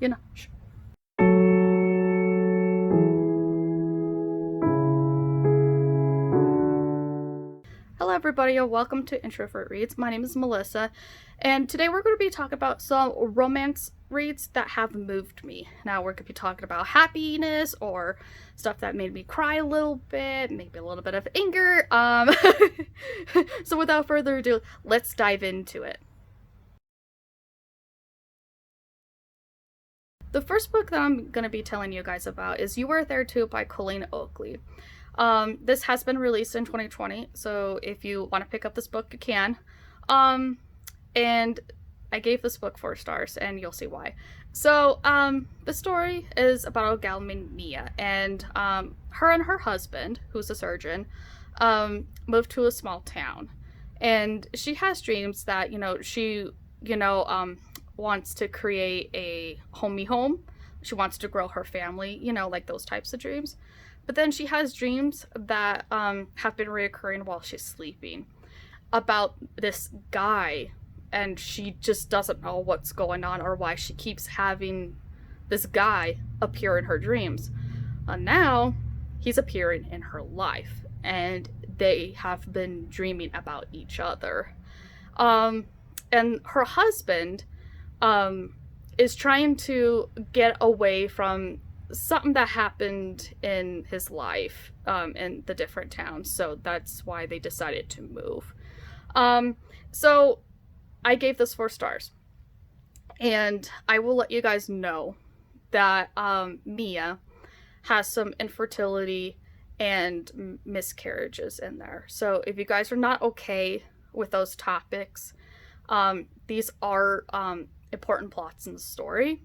you know. Hello everybody, and welcome to Introvert Reads. My name is Melissa, and today we're going to be talking about some romance reads that have moved me. Now we're going to be talking about happiness or stuff that made me cry a little bit, maybe a little bit of anger. So without further ado, let's dive into it. The first book that I'm going to be telling you guys about is You Were There Too by Colleen Oakley. This has been released in 2020, so if you want to pick up this book, you can. And I gave this book 4 stars, and you'll see why. So, the story is about a gal named Mia, and her and her husband, who's a surgeon, moved to a small town. And she has dreams that, she, wants to create a homey home. She wants to grow her family, like those types of dreams. But then she has dreams that have been reoccurring while she's sleeping about this guy, and she just doesn't know what's going on or why she keeps having this guy appear in her dreams. And now he's appearing in her life, and they have been dreaming about each other. And her husband is trying to get away from something that happened in his life in the different towns, so that's why they decided to move. So I gave this 4 stars, and I will let you guys know that Mia has some infertility and miscarriages in there. So if you guys are not okay with those topics, these are important plots in the story.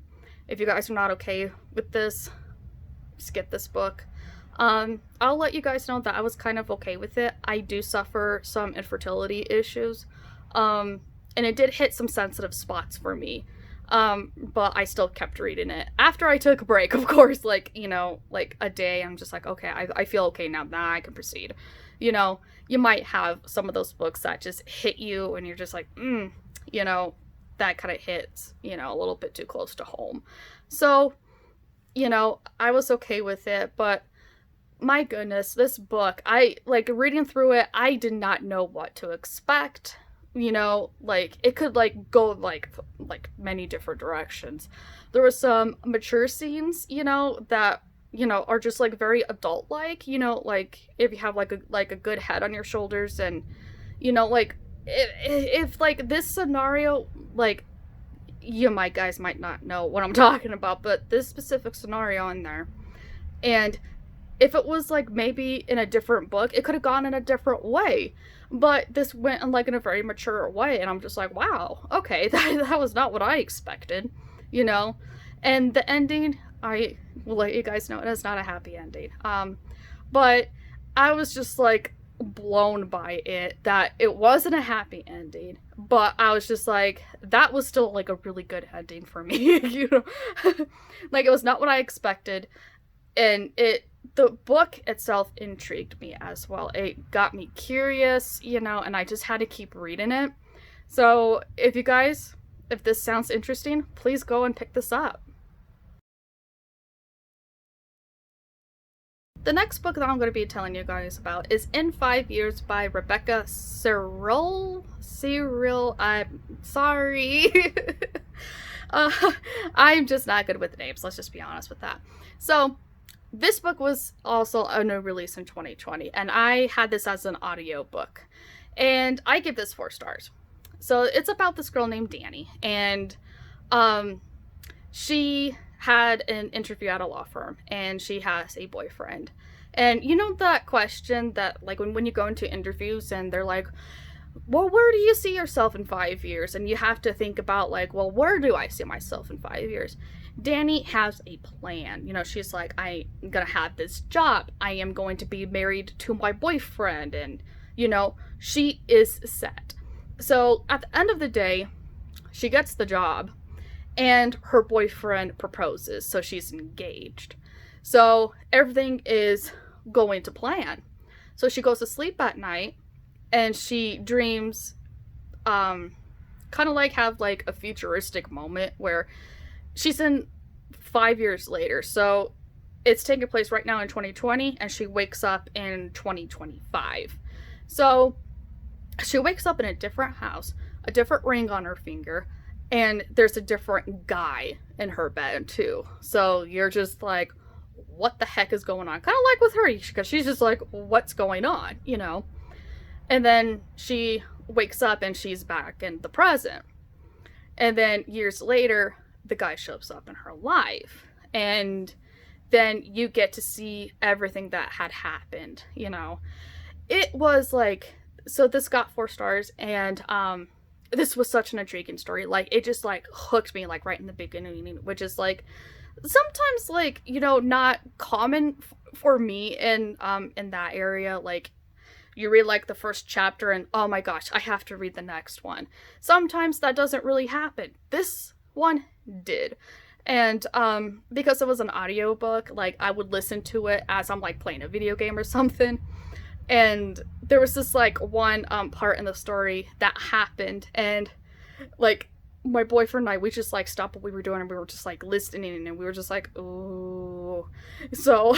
If you guys are not okay with this, skip this book. I'll let you guys know that I was kind of okay with it. I do suffer some infertility issues, and it did hit some sensitive spots for me, but I still kept reading it. After I took a break, of course, like a day, I'm just like, okay, I feel okay now I can proceed. You might have some of those books that just hit you and you're just like, that kind of hits, a little bit too close to home. So, I was okay with it, but my goodness, this book, reading through it, I did not know what to expect. It could go many different directions. There were some mature scenes, that are just very adult like, if you have a good head on your shoulders, and if this scenario, you guys might not know what I'm talking about, but this specific scenario in there, and if it was maybe in a different book, it could have gone in a different way, but this went in a very mature way, and I'm just like, wow, okay, that was not what I expected, and the ending, I will let you guys know it is not a happy ending, but I was just blown by it that it wasn't a happy ending, but I was just like, that was still a really good ending for me. It was not what I expected, and the book itself intrigued me as well. It got me curious, and I just had to keep reading it. So if this sounds interesting, please go and pick this up. The next book that I'm going to be telling you guys about is In 5 Years by Rebecca Serle. I'm sorry. I'm just not good with names, let's just be honest with that. So, this book was also a new release in 2020, and I had this as an audio book, and I give this 4 stars. So, it's about this girl named Danny, and she had an interview at a law firm, and she has a boyfriend. And that question that when you go into interviews and they're like, well, where do you see yourself in 5 years? And you have to think about well, where do I see myself in 5 years? Danny has a plan. She's like, I'm gonna have this job, I am going to be married to my boyfriend, and she is set. So at the end of the day, she gets the job, and her boyfriend proposes, so she's engaged. So everything is going to plan. So she goes to sleep at night, and she dreams, kind of have a futuristic moment where she's in 5 years later. So it's taking place right now in 2020, and she wakes up in 2025. So she wakes up in a different house, a different ring on her finger, and there's a different guy in her bed too. So you're just like, what the heck is going on? Kind of like with her, because she's just like, what's going on, you know? And then she wakes up and she's back in the present. And then years later, the guy shows up in her life. And then you get to see everything that had happened, you know? It was like, so this got 4 stars, and this was such an intriguing story. Like, it just like hooked me like right in the beginning, which is like sometimes like, you know, not common for me in that area. Like, you read like the first chapter and oh my gosh, I have to read the next one. Sometimes that doesn't really happen. This one did. And because it was an audiobook, like I would listen to it as I'm like playing a video game or something. And there was this like one part in the story that happened, and like my boyfriend and I, we just like stopped what we were doing and we were just like listening, and we were just like, ooh. So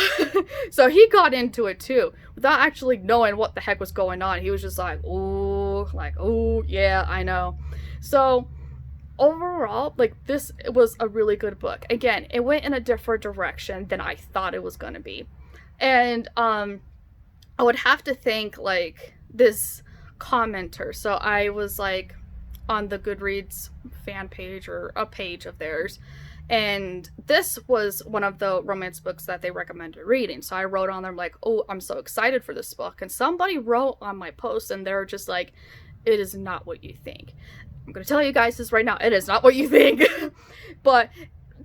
so he got into it too without actually knowing what the heck was going on. He was just like, ooh, yeah, I know. So overall, like, this was a really good book. Again, it went in a different direction than I thought it was going to be. And I would have to thank like this commenter. So I was like on the Goodreads fan page, or a page of theirs, and this was one of the romance books that they recommended reading. So I wrote on them like, oh, I'm so excited for this book. And somebody wrote on my post and they're just like, it is not what you think. I'm gonna tell you guys this right now, it is not what you think. But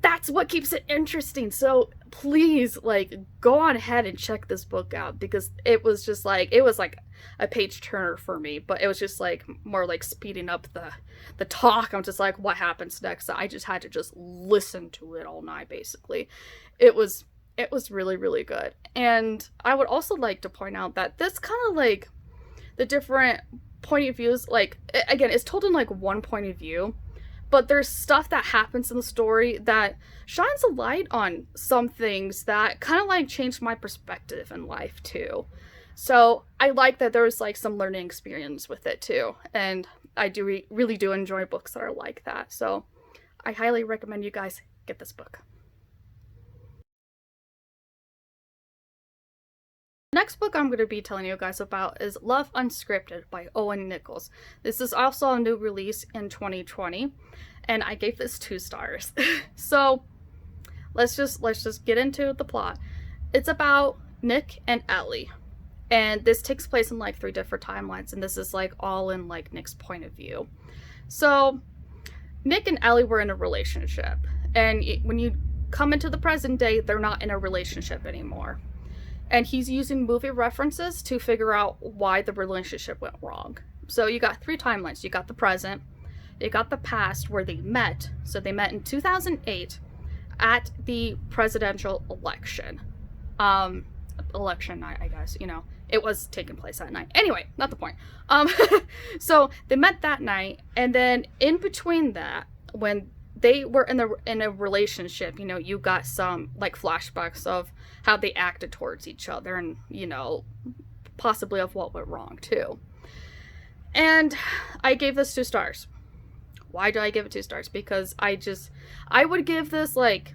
that's what keeps it interesting. So please, like, go on ahead and check this book out, because it was just like, it was like a page turner for me, but it was just like more like speeding up the talk. I'm just like, what happens next? So I just had to just listen to it all night, basically. It was really, really good. And I would also like to point out that this kind of like the different point of views, like, again, it's told in like one point of view, but there's stuff that happens in the story that shines a light on some things that kind of like changed my perspective in life too. So I like that there was like some learning experience with it too. And I do really do enjoy books that are like that. So I highly recommend you guys get this book. The next book I'm going to be telling you guys about is Love Unscripted by Owen Nicholls. This is also a new release in 2020, and I gave this 2 stars. So let's just get into the plot. It's about Nick and Ellie, and this takes place in like 3 different timelines, and this is like all in like Nick's point of view. So Nick and Ellie were in a relationship, and when you come into the present day, they're not in a relationship anymore. And he's using movie references to figure out why the relationship went wrong. So you got 3 timelines. You got the present, you got the past where they met. So they met in 2008 at the presidential election. Election night, I guess, you know. It was taking place that night. Anyway, not the point. So they met that night, and then in between that, when they were in a relationship, you know, you got some like flashbacks of how they acted towards each other, and, you know, possibly of what went wrong too. And I gave this 2 stars. Why do I give it 2 stars? Because I would give this like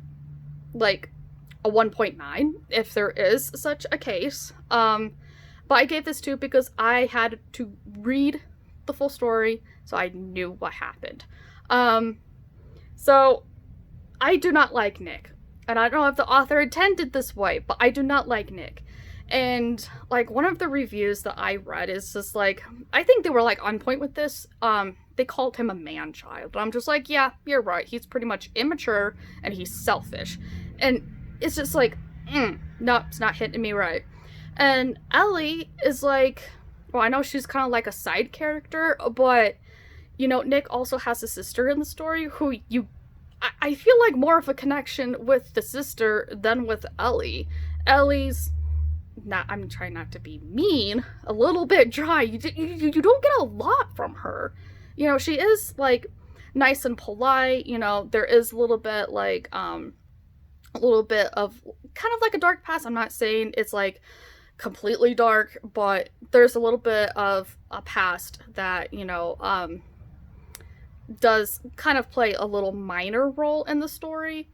a 1.9 if there is such a case. But I gave this 2 because I had to read the full story so I knew what happened. So I do not like Nick. And I don't know if the author intended this way, but I do not like Nick. And like one of the reviews that I read is just like, I think they were like on point with this. They called him a man-child. I'm just like, yeah, you're right. He's pretty much immature and he's selfish. And it's just like, no, it's not hitting me right. And Ellie is like, well, I know she's kind of like a side character, but, you know, Nick also has a sister in the story who I feel like more of a connection with the sister than with Ellie. Ellie's not, I'm trying not to be mean, a little bit dry. You don't get a lot from her. You know, she is like nice and polite, you know, there is a little bit like a little bit of kind of like a dark past. I'm not saying it's like completely dark, but there's a little bit of a past that, does kind of play a little minor role in the story.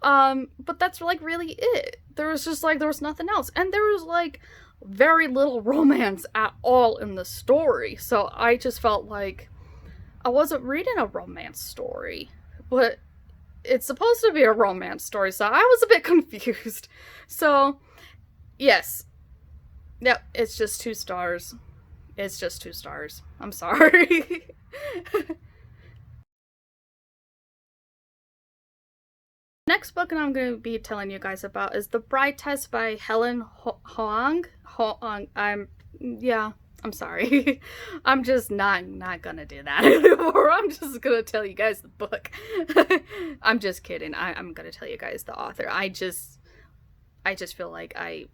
But that's like really it. There was just like, there was nothing else. And there was like very little romance at all in the story. So I just felt like I wasn't reading a romance story, but it's supposed to be a romance story. So I was a bit confused. So, yes. Yep, it's just 2 stars. It's just 2 stars. I'm sorry. Next book I'm going to be telling you guys about is The Bride Test by Helen Hoang. Hoang. I'm sorry. I'm just not gonna do that anymore. I'm just gonna tell you guys the book. I'm just kidding. I'm gonna tell you guys the author. I just feel like I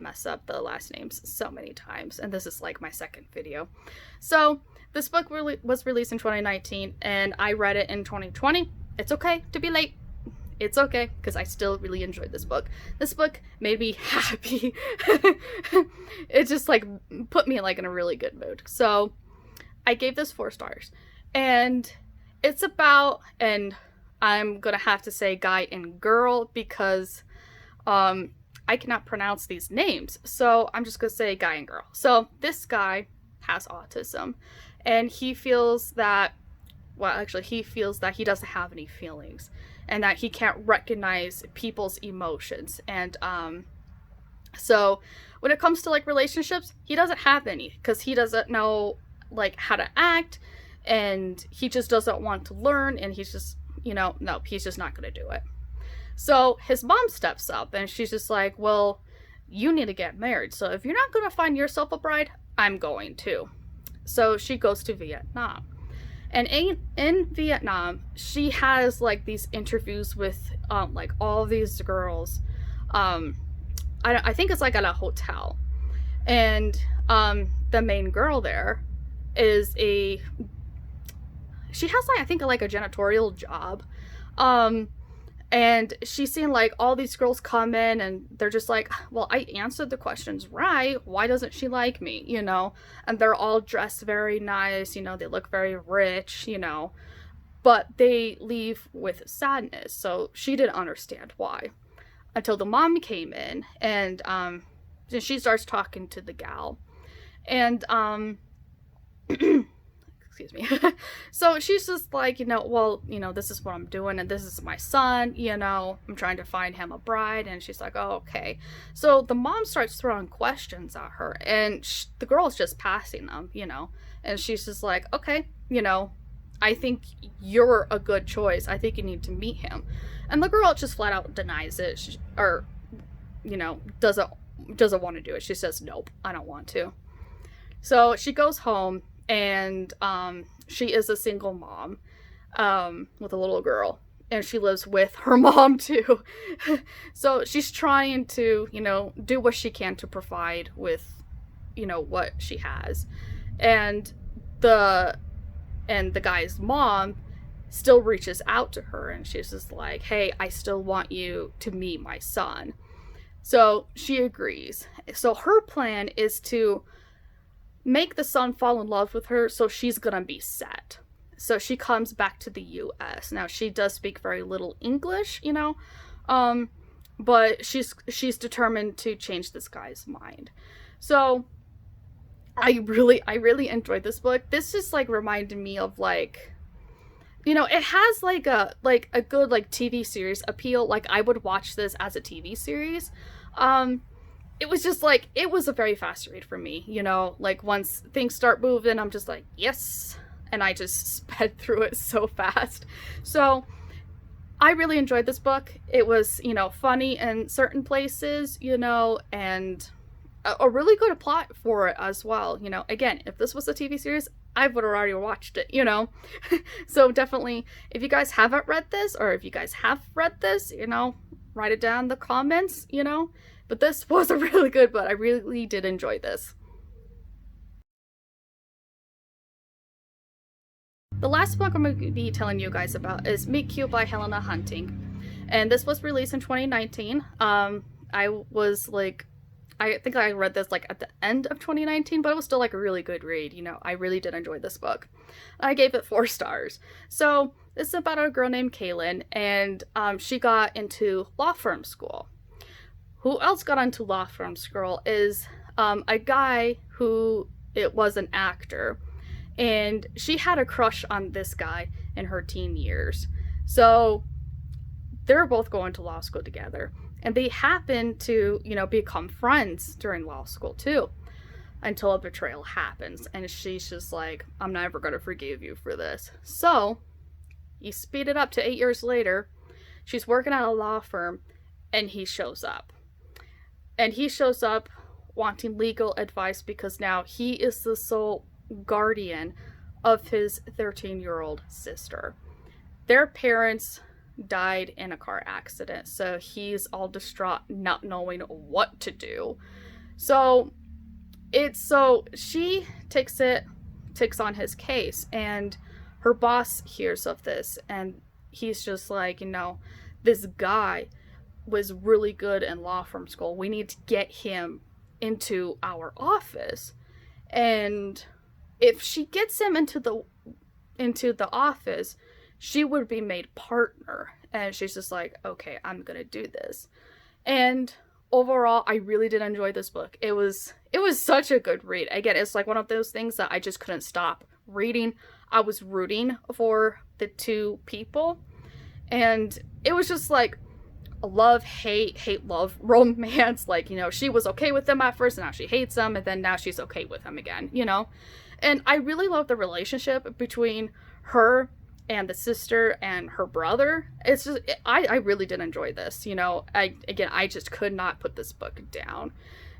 mess up the last names so many times, and this is like my second video. So this book was released in 2019, and I read it in 2020. It's okay to be late. It's okay, because I still really enjoyed this book. This book made me happy. It just like put me like in a really good mood. So I gave this 4 stars. And it's about, and I'm gonna have to say guy and girl because I cannot pronounce these names. So I'm just gonna say guy and girl. So this guy has autism, and he feels that, well, actually he feels that he doesn't have any feelings, and that he can't recognize people's emotions. And so when it comes to like relationships, he doesn't have any, because he doesn't know like how to act, and he just doesn't want to learn, and he's just, no, he's just not gonna do it. So his mom steps up, and she's just like, well, you need to get married, so if you're not gonna find yourself a bride, I'm going to. So she goes to Vietnam. And in Vietnam, she has like these interviews with like all these girls. I think it's like at a hotel, and the main girl there is she has like, I think like a janitorial job, and she's seeing like all these girls come in, and they're just like, well, I answered the questions right, why doesn't she like me, and they're all dressed very nice, they look very rich, but they leave with sadness. So she didn't understand why until the mom came in, and she starts talking to the gal, and excuse me. So she's just like, well, this is what I'm doing, and this is my son, I'm trying to find him a bride. And she's like, oh, okay. So the mom starts throwing questions at her, and the girl's just passing them, and she's just like, okay, I think you're a good choice. I think you need to meet him. And the girl just flat out denies it, or, doesn't want to do it. She says, nope, I don't want to. So she goes home, and she is a single mom with a little girl, and she lives with her mom too. So she's trying to, do what she can to provide with, what she has. And the guy's mom still reaches out to her, and she's just like, hey, I still want you to meet my son. So she agrees. So her plan is to make the son fall in love with her, so she's gonna be set. So she comes back to the US. Now she does speak very little English, but she's determined to change this guy's mind. So I really enjoyed this book. This just like reminded me of like, it has like a good like TV series appeal. Like I would watch this as a TV series. It was just like, it was a very fast read for me, like once things start moving, I'm just like, yes, and I just sped through it so fast. So I really enjoyed this book. It was, funny in certain places, and a really good plot for it as well. Again, if this was a TV series, I would have already watched it, So definitely, if you guys haven't read this, or if you guys have read this, write it down in the comments, But this was a really good book. I really did enjoy this. The last book I'm going to be telling you guys about is Meet Cute by Helena Hunting. And this was released in 2019. I was like, I think I read this like at the end of 2019, but it was still like a really good read. You know, I really did enjoy this book. I gave it 4 stars. So this is about a girl named Kaylin, and she got into law firm school. Who else got into law firm school is a guy who it was an actor, and she had a crush on this guy in her teen years. So they're both going to law school together, and they happen to, you know, become friends during law school too, until a betrayal happens, and she's just like, I'm never going to forgive you for this. So you speed it up to 8 years later, she's working at a law firm, and he shows up. And he shows up wanting legal advice because now he is the sole guardian of his 13-year-old sister. Their parents died in a car accident, so he's all distraught, not knowing what to do. So she takes on his case, and her boss hears of this, and he's just like, you know, this guy was really good in law firm school. We need to get him into our office. And if she gets him into the office, she would be made partner. And she's just like, okay, I'm gonna do this. And overall, I really did enjoy this book. It was such a good read. Again, it's like one of those things that I just couldn't stop reading. I was rooting for the 2 people, and it was just like a love, hate, love romance. Like, you know, she was okay with them at first, and now she hates them, and then now she's okay with them again, you know? And I really love the relationship between her and the sister and her brother. It's just, I really did enjoy this, you know? I just could not put this book down.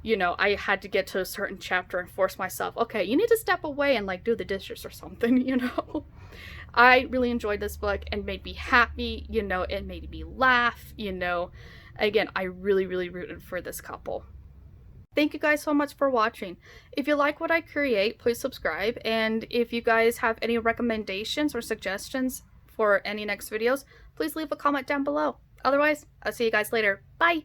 You know, I had to get to a certain chapter and force myself, okay, you need to step away and like do the dishes or something, you know? I really enjoyed this book and made me happy, you know, it made me laugh, you know. Again, I really rooted for this couple. Thank you guys so much for watching. If you like what I create, please subscribe. And if you guys have any recommendations or suggestions for any next videos, please leave a comment down below. Otherwise, I'll see you guys later. Bye!